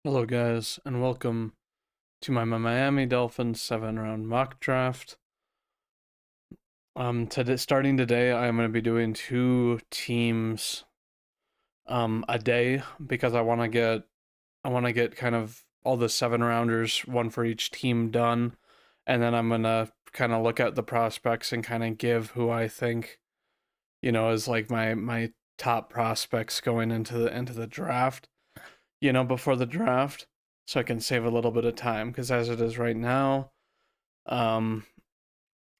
Hello, guys, and welcome to my Miami Dolphins 7 round mock draft. Starting today, I'm going to be doing two teams a day because I want to get kind of all the 7 rounders, one for each team done, and then I'm going to kind of look at the prospects and kind of give who I think, is like my top prospects going into the draft, before the draft, so I can save a little bit of time because as it is right now, um,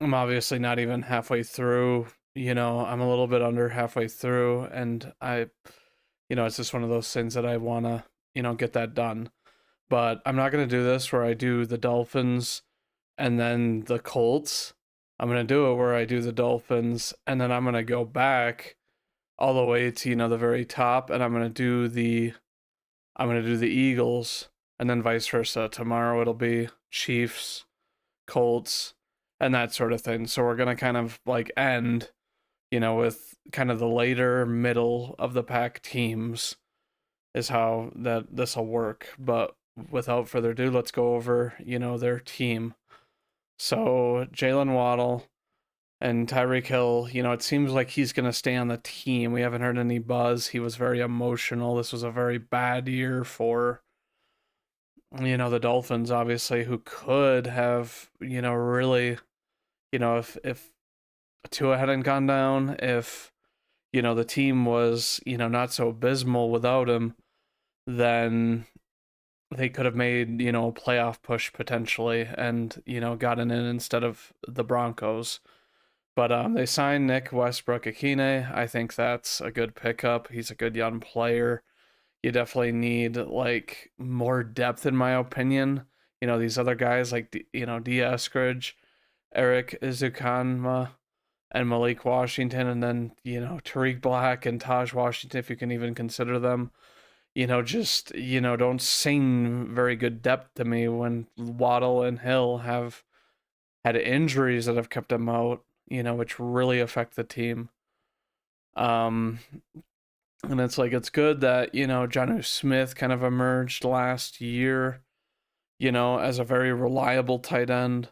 I'm obviously not even halfway through. I'm a little bit under halfway through, and it's just one of those things that I want to, get that done. But I'm not going to do this where I do the Dolphins and then the Colts. I'm going to do it where I do the Dolphins and then I'm going to go back all the way to, the very top, and I'm going to do the Eagles, and then vice versa. Tomorrow it'll be Chiefs, Colts, and that sort of thing. So we're gonna kind of like end, with kind of the later middle of the pack teams is how that this will work. But without further ado, let's go over, their team. So Jalen Waddle and Tyreek Hill, it seems like he's gonna stay on the team. We haven't heard any buzz. He was very emotional. This was a very bad year for the Dolphins, obviously, who could have, really, if Tua hadn't gone down, if, the team was, not so abysmal without him, then they could have made, a playoff push potentially and, gotten in instead of the Broncos. But they signed Nick Westbrook-Akine. I think that's a good pickup. He's a good young player. You definitely need like more depth in my opinion. These other guys like D Eskridge, Eric Izukanma, and Malik Washington, and then Tariq Black and Taj Washington, if you can even consider them. Just don't seem very good depth to me when Waddle and Hill have had injuries that have kept them out. Which really affect the team. Um, and it's like it's good that Jonnu Smith kind of emerged last year, as a very reliable tight end.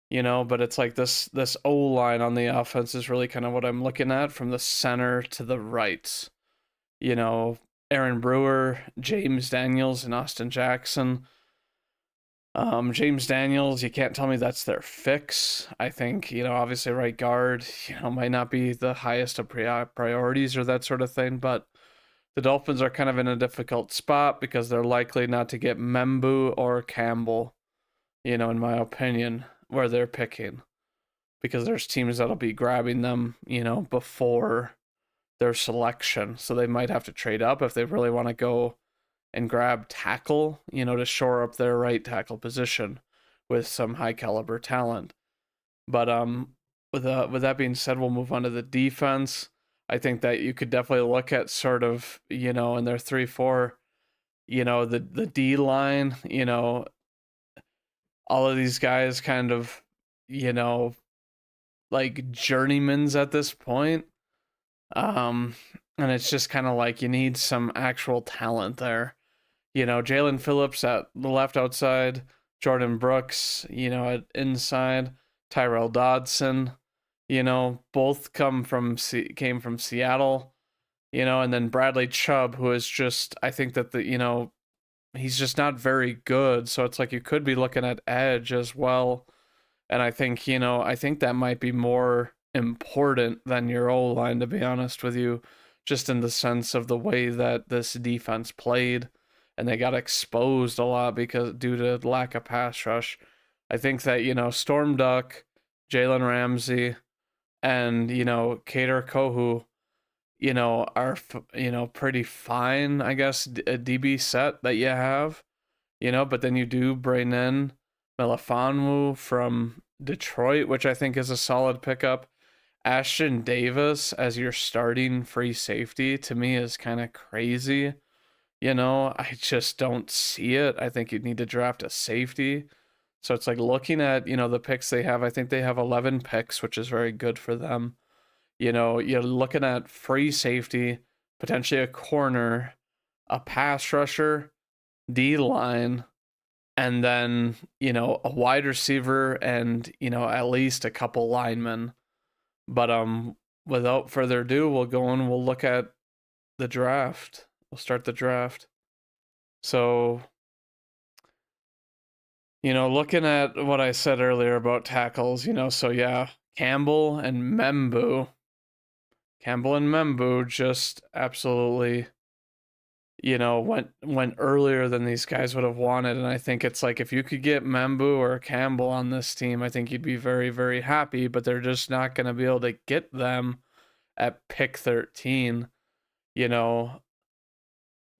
But it's like this O line on the offense is really kind of what I'm looking at from the center to the right. You know, Aaron Brewer, James Daniels, and Austin Jackson. James Daniels, you can't tell me that's their fix. I think, obviously right guard, might not be the highest of priorities or that sort of thing, but the Dolphins are kind of in a difficult spot because they're likely not to get Membu or Campbell, in my opinion, where they're picking. Because there's teams that'll be grabbing them, before their selection. So they might have to trade up if they really want to go and grab tackle, to shore up their right tackle position with some high caliber talent. But with that being said, we'll move on to the defense. I think that you could definitely look at sort of, in their 3-4, the D line, all of these guys kind of, you know, like journeymans at this point. Um, and it's just kind of like you need some actual talent there. Jalen Phillips at the left outside, Jordan Brooks, at inside, Tyrell Dodson, both came from Seattle, and then Bradley Chubb, who is just I think that he's just not very good. So it's like you could be looking at edge as well. And I think that might be more important than your O line, to be honest with you, just in the sense of the way that this defense played and they got exposed a lot because due to lack of pass rush. I think that, Storm Duck, Jalen Ramsey, and, Kader Kohu, are, pretty fine, I guess, a DB set that you have, but then you do bring in Melifonwu from Detroit, which I think is a solid pickup. Ashton Davis as your starting free safety to me is kind of crazy. I just don't see it. I think you'd need to draft a safety. So it's like looking at, the picks they have. I think they have 11 picks, which is very good for them. You're looking at free safety, potentially a corner, a pass rusher, D line, and then, a wide receiver and, at least a couple linemen. But without further ado, we'll go and we'll look at the draft. We'll start the draft. So, looking at what I said earlier about tackles, so yeah, Campbell and Membu. Campbell and Membu just absolutely, went earlier than these guys would have wanted. And I think it's like if you could get Membu or Campbell on this team, I think you'd be very, very happy, but they're just not going to be able to get them at pick 13. You know,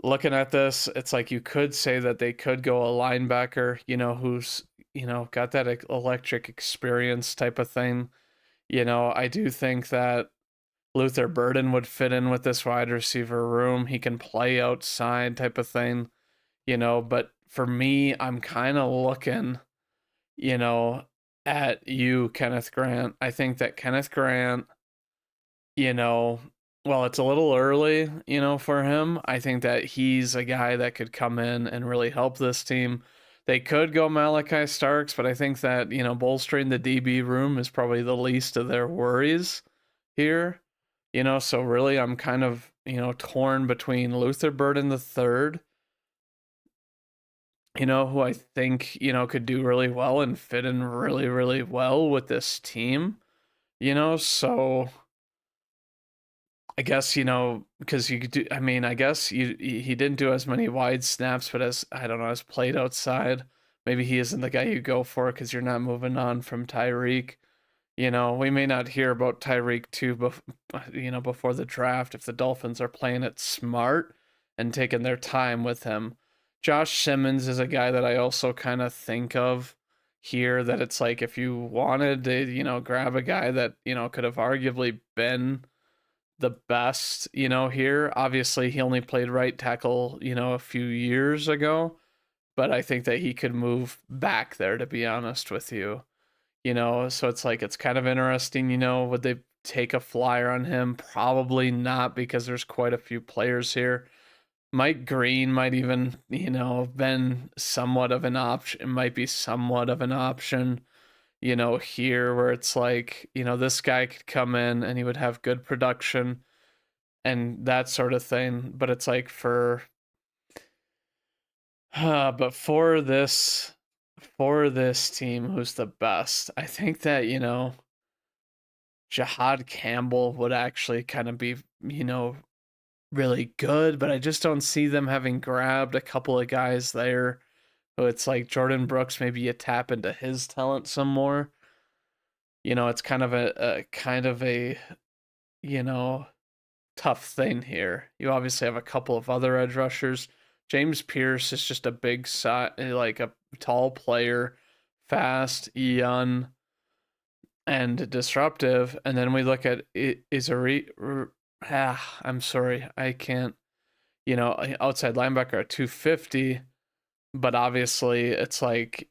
looking at this, it's like you could say that they could go a linebacker, who's, got that electric experience type of thing. I do think that Luther Burden would fit in with this wide receiver room. He can play outside type of thing, but for me, I'm kind of looking, you know, at you, Kenneth Grant. I think that Kenneth Grant, you know, well, it's a little early, for him. I think that he's a guy that could come in and really help this team. They could go Malachi Starks, but I think that, bolstering the DB room is probably the least of their worries here. So really I'm kind of, torn between Luther Burden the third, who I think, could do really well and fit in really, really well with this team, so I guess, because you could do, I mean, I guess he didn't do as many wide snaps, but as, I don't know, as played outside, maybe he isn't the guy you go for because you're not moving on from Tyreek. We may not hear about Tyreek too, before the draft if the Dolphins are playing it smart and taking their time with him. Josh Simmons is a guy that I also kind of think of here that it's like if you wanted to, grab a guy that, could have arguably been the best, here. Obviously, he only played right tackle, a few years ago, but I think that he could move back there, to be honest with you. So it's like it's kind of interesting, would they take a flyer on him? Probably not because there's quite a few players here. Mike Green might even, have been somewhat of an option. It might be somewhat of an option, here where it's like, this guy could come in and he would have good production and that sort of thing. But it's like but for this team, who's the best? I think that, Jahad Campbell would actually kind of be, really good, but I just don't see them having grabbed a couple of guys there. So it's like Jordan Brooks, maybe you tap into his talent some more. It's kind of a you know, tough thing here. You obviously have a couple of other edge rushers. James Pierce is just a big like a tall player, fast, young, and disruptive. And then we look at Izari. I'm sorry, I can't. Outside linebacker at 250, but obviously it's like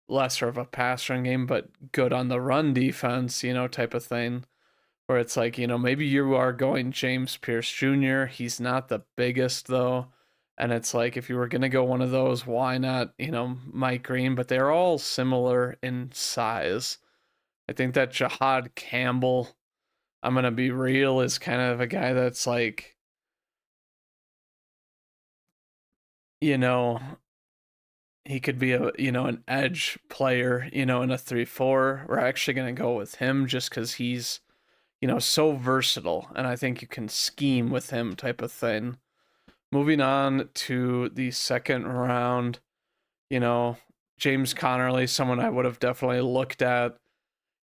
lesser of a pass run game, but good on the run defense, type of thing. Where it's like maybe you are going James Pierce Jr. He's not the biggest though. And it's like if you were gonna go one of those, why not, Mike Green? But they're all similar in size. I think that Jahad Campbell, I'm gonna be real, is kind of a guy that's like, you know, he could be a an edge player, in a 3-4. We're actually gonna go with him just because he's so versatile, and I think you can scheme with him type of thing. Moving on to the second round, you know, James Connerly, someone I would have definitely looked at,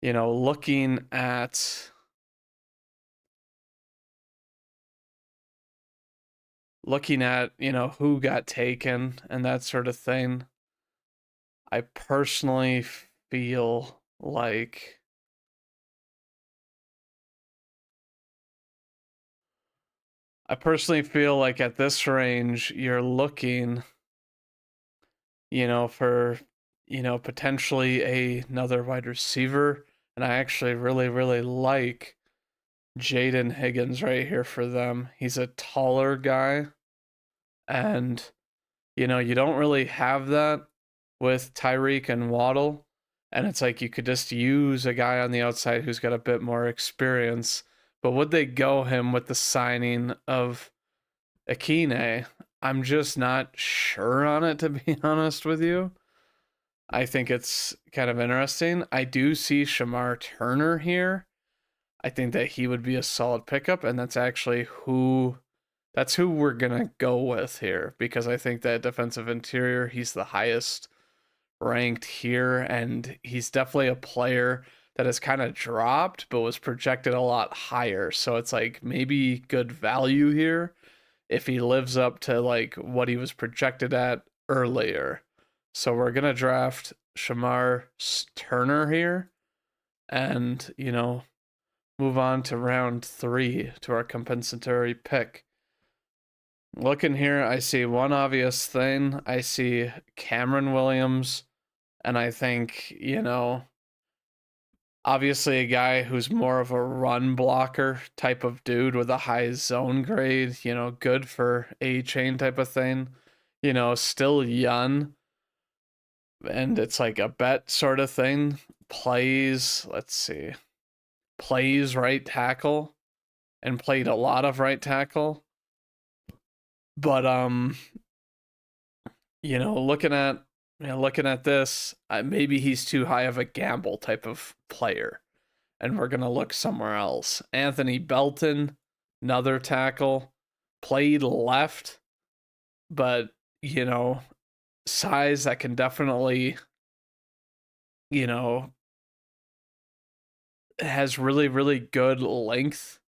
looking at who got taken and that sort of thing. I personally feel like at this range you're looking, for potentially another wide receiver, and I actually really really like Jaden Higgins right here for them. He's a taller guy, and You don't really have that with Tyreek and Waddle. And it's like you could just use a guy on the outside who's got a bit more experience. But would they go him with the signing of Akine? I'm just not sure on it, to be honest with you. I think it's kind of interesting. I do see Shamar Turner here. I think that he would be a solid pickup, and that's who we're gonna go with here because I think that defensive interior, he's the highest ranked here, and he's definitely a player that has kind of dropped but was projected a lot higher. So it's like maybe good value here if he lives up to like what he was projected at earlier. So we're gonna draft Shamar Turner here, and move on to round 3 to our compensatory pick. Looking here, I see one obvious thing. I see Cameron Williams, and I think, obviously a guy who's more of a run blocker type of dude with a high zone grade, good for A chain type of thing, still young, and it's like a bet sort of thing. Let's see, plays right tackle and played a lot of right tackle. But looking at this, maybe he's too high of a gamble type of player, and we're gonna look somewhere else. Anthony Belton, another tackle, played left, but size that can definitely, you know, has really really good length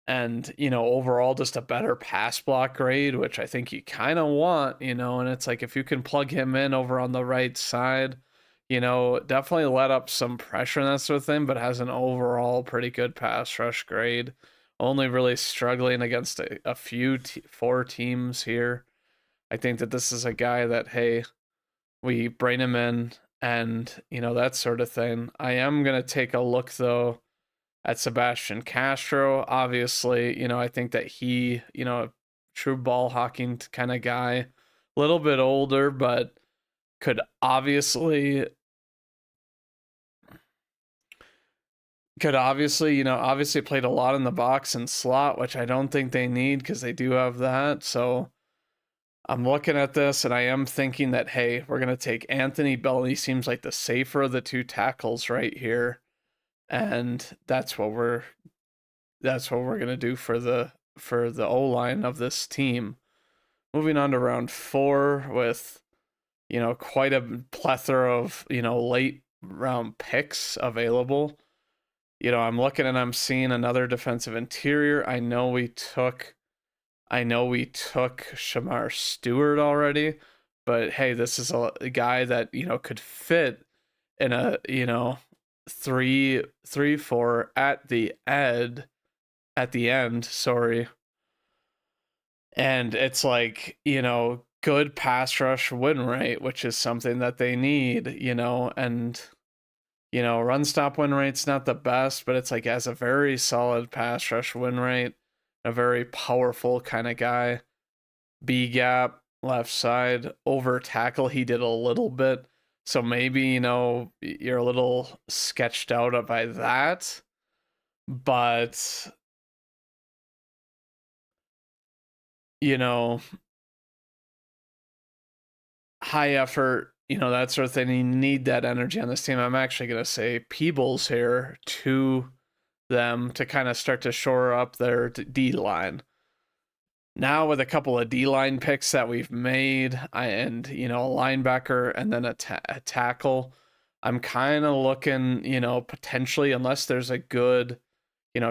and overall just a better pass block grade, which I think you kind of want, and it's like if you can plug him in over on the right side, definitely let up some pressure and that sort of thing, but has an overall pretty good pass rush grade. Only really struggling against a few 4 teams here. I think that this is a guy that, hey, we bring him in and that sort of thing. I am gonna take a look though at Sebastian Castro. Obviously, I think that he, true ball hawking kind of guy, a little bit older, but could obviously played a lot in the box and slot, which I don't think they need because they do have that. So I'm looking at this and I am thinking that, hey, we're going to take Anthony Bell. He seems like the safer of the 2 tackles right here. And that's what we're gonna do for the O line of this team. Moving on to round 4 with quite a plethora of late round picks available. I'm looking and I'm seeing another defensive interior. I know we took Shamar Stewart already, but hey, this is a guy that could fit in a 3-3-4 at the end, sorry. And it's like, good pass rush win rate, which is something that they need, and run stop win rate's not the best, but it's like has a very solid pass rush win rate, a very powerful kind of guy. B gap, left side, over tackle, he did a little bit. So maybe, you're a little sketched out by that. But you know, high effort, that sort of thing. You need that energy on this team. I'm actually going to say Peebles here to them to kind of start to shore up their D line. Now with a couple of D line picks that we've made, and a linebacker and then a tackle, I'm kind of looking, potentially, unless there's a good,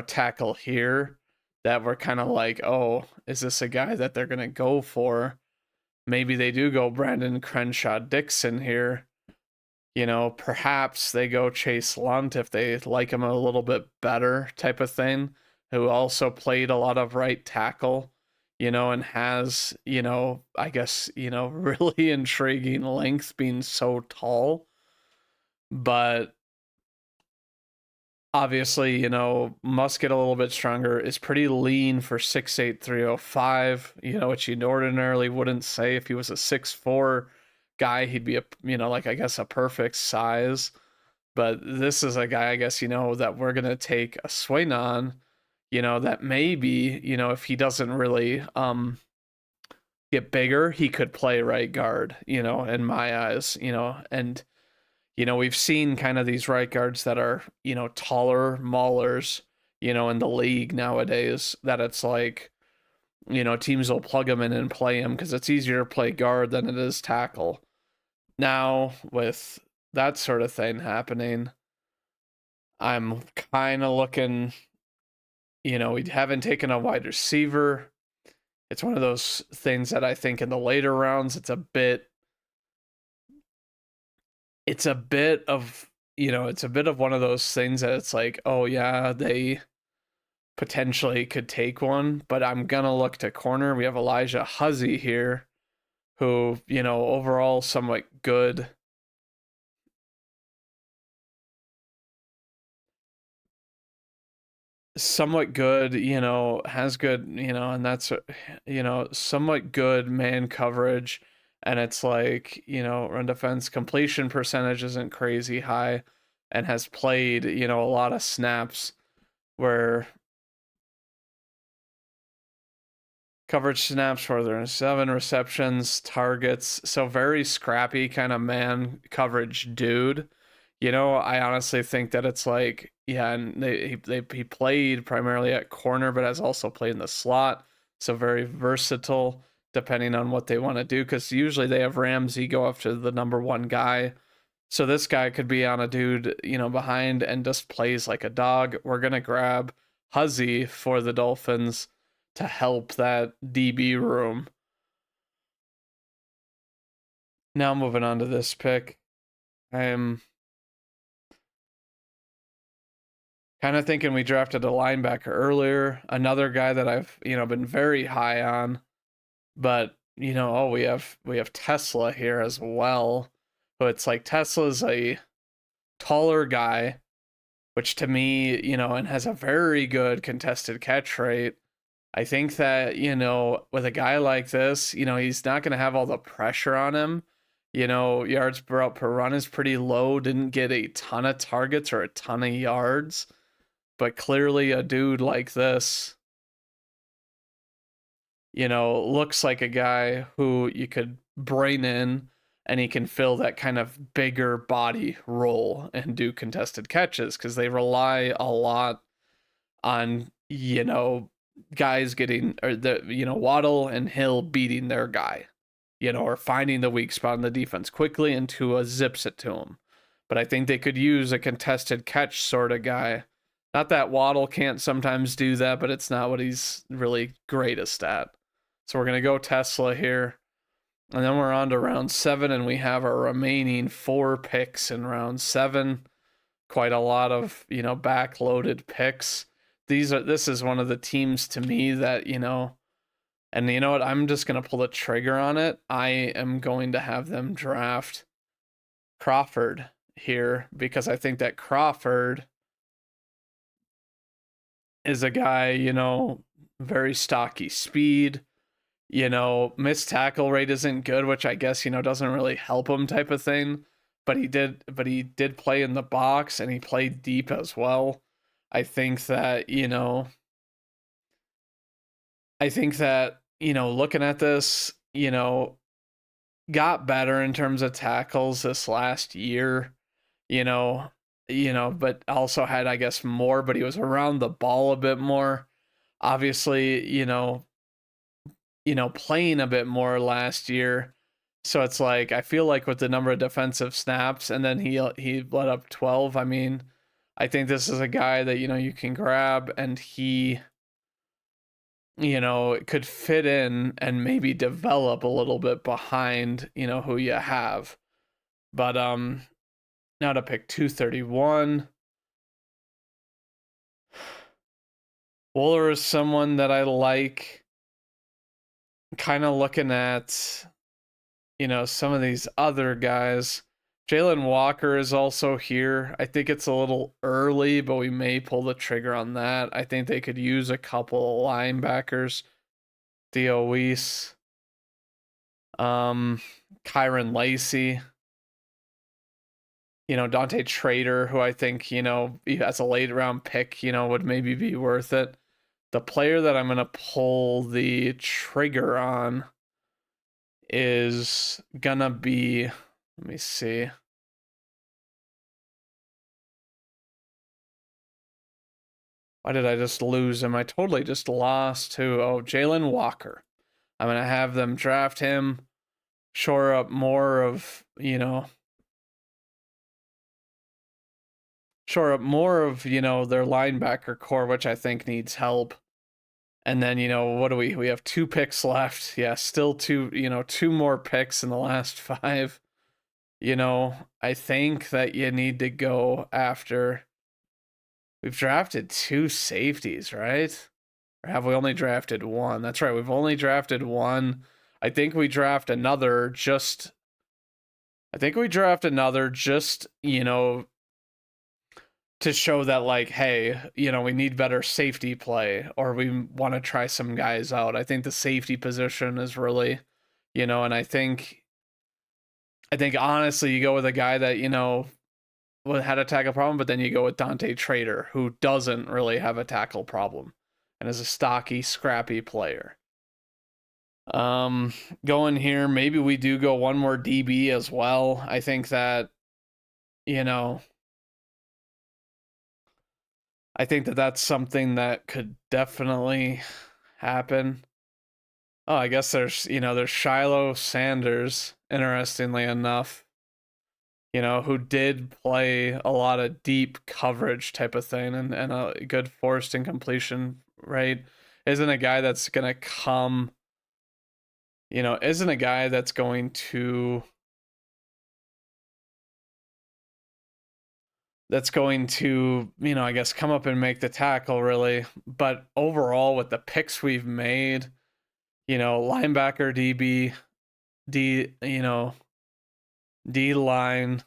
tackle here, that we're kind of like, oh, is this a guy that they're gonna go for? Maybe they do go Brandon Crenshaw Dixon here. Perhaps they go Chase Lunt if they like him a little bit better, type of thing, who also played a lot of right tackle, and has, I guess, really intriguing length being so tall. But Obviously, must get a little bit stronger. Is pretty lean for 6'8", 305, which you ordinarily wouldn't say. If he was a 6'4" guy, he'd be like, I guess, a perfect size. But this is a guy, I guess, that we're going to take a swing on, that maybe, if he doesn't really get bigger, he could play right guard, in my eyes, and we've seen kind of these right guards that are, taller maulers, in the league nowadays, that it's like, teams will plug them in and play him because it's easier to play guard than it is tackle. Now, with that sort of thing happening, I'm kind of looking, we haven't taken a wide receiver. It's one of those things that I think in the later rounds, it's a bit of one of those things that it's like, oh yeah, they potentially could take one, but I'm gonna look to corner. We have Elijah Huzzy here, who, overall somewhat good. Somewhat good, has good, and that's, somewhat good man coverage. And it's like, run defense completion percentage isn't crazy high, and has played, a lot of snaps where coverage snaps for there 7 receptions, targets. So very scrappy kind of man coverage dude. I honestly think that it's like, yeah, and he played primarily at corner, but has also played in the slot. So very versatile depending on what they want to do. Because usually they have Ramsey go after the number one guy. So this guy could be on a dude, behind and just plays like a dog. We're gonna grab Huzzy for the Dolphins to help that DB room. Now moving on to this pick. I'm kind of thinking we drafted a linebacker earlier, another guy that I've, been very high on, but oh, we have Tesla here as well. But it's like Tesla's a taller guy, which to me, and has a very good contested catch rate. I think that, with a guy like this, he's not going to have all the pressure on him. Yards per run is pretty low, didn't get a ton of targets or a ton of yards. But clearly, a dude like this, looks like a guy who you could bring in and he can fill that kind of bigger body role and do contested catches because they rely a lot on, guys getting, or Waddle and Hill beating their guy, or finding the weak spot in the defense quickly and Tua zips it to him. But I think they could use a contested catch sort of guy. Not that Waddle can't sometimes do that, but it's not what he's really greatest at. So we're going to go Tesla here. And then we're on to round 7, and we have our remaining 4 picks in round 7. Quite a lot of, backloaded picks. This is one of the teams to me that, and you know what? I'm just going to pull the trigger on it. I am going to have them draft Crawford here because I think that Crawford is a guy, very stocky speed, missed tackle rate isn't good, which I guess, doesn't really help him type of thing. But he did play in the box and he played deep as well. I think that, looking at this, got better in terms of tackles this last year, you know, but also had, I guess, more, but he was around the ball a bit more. Obviously, playing a bit more last year. So it's like I feel like with the number of defensive snaps, and then he let up 12. I mean, I think this is a guy that you can grab, and he could fit in and maybe develop a little bit behind who you have. But now to pick 231. Wooler is someone that I like. Kind of looking at some of these other guys. Jalen Walker is also here. I think it's a little early, but we may pull the trigger on that. I think they could use a couple of linebackers. Theo Weiss, Kyron Lacey, Dante Trader, who I think, as a late round pick, would maybe be worth it. The player that I'm going to pull the trigger on is going to be, let me see. Why did I just lose him? I totally just lost to, Jalen Walker. I'm going to have them draft him, shore up more of, their linebacker core, which I think needs help. And then, what do we have 2 picks left. Yeah, still 2 more picks in the last 5. I think that you need to go after. We've drafted 2 safeties, right? Or have we only drafted 1? That's right, we've only drafted 1. I think we draft another just, to show that, like, hey, we need better safety play, or we want to try some guys out. I think the safety position is really, and I think honestly, you go with a guy that, had a tackle problem, but then you go with Dante Trader, who doesn't really have a tackle problem and is a stocky, scrappy player. Going here, maybe we do go one more DB as well. I think that, that's something that could definitely happen. Oh, I guess there's Shiloh Sanders, interestingly enough, who did play a lot of deep coverage type of thing and a good forced incompletion rate. Isn't a guy that's going to come, isn't a guy that's going to I guess come up and make the tackle really. But overall, with the picks we've made, linebacker, DB, D line,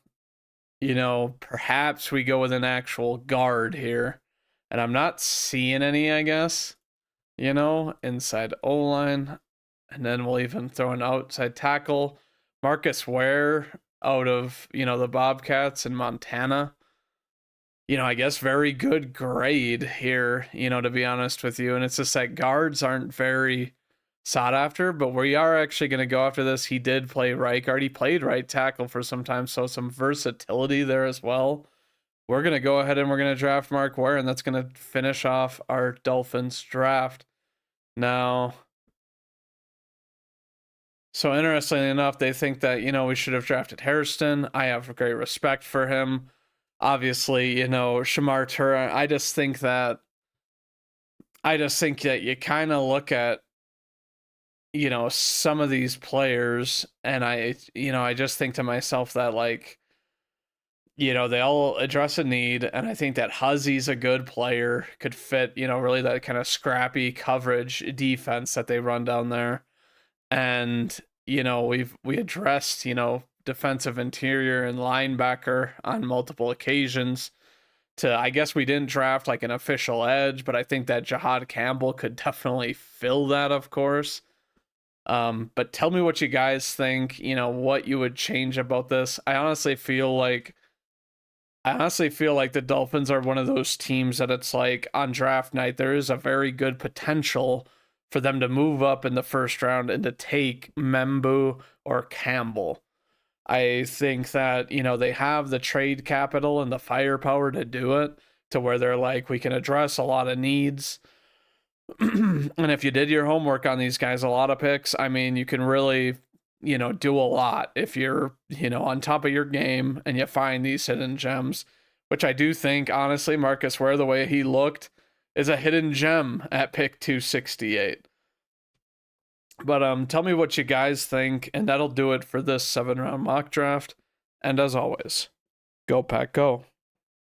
perhaps we go with an actual guard here. And I'm not seeing any, I guess, inside O-line. And then we'll even throw an outside tackle. Marcus Ware out of, the Bobcats in Montana. I guess very good grade here, to be honest with you. And it's just that guards aren't very sought after, but we are actually going to go after this. He did play right guard. He played right tackle for some time, so some versatility there as well. We're going to go ahead and we're going to draft Mark Ware, and that's going to finish off our Dolphins draft. Now, so interestingly enough, they think that, we should have drafted Hairston. I have great respect for him. Obviously, Shamar Tura, I just think that you kind of look at, some of these players, and I just think to myself that, like, they all address a need, and I think that Huzzy's a good player, could fit, really that kind of scrappy coverage defense that they run down there. And, we addressed, defensive interior and linebacker on multiple occasions. I guess we didn't draft like an official edge, but I think that Jahad Campbell could definitely fill that, of course. But tell me what you guys think, what you would change about this. I honestly feel like the Dolphins are one of those teams that it's like on draft night, there is a very good potential for them to move up in the first round and to take Membu or Campbell. I think that, they have the trade capital and the firepower to do it, to where they're like, we can address a lot of needs. And if you did your homework on these guys, a lot of picks, I mean, you can really, do a lot if you're, on top of your game and you find these hidden gems, which I do think, honestly, Marcus Ware, the way he looked, is a hidden gem at pick 268. But tell me what you guys think, and that'll do it for this 7-round mock draft. And as always, go Pack Go.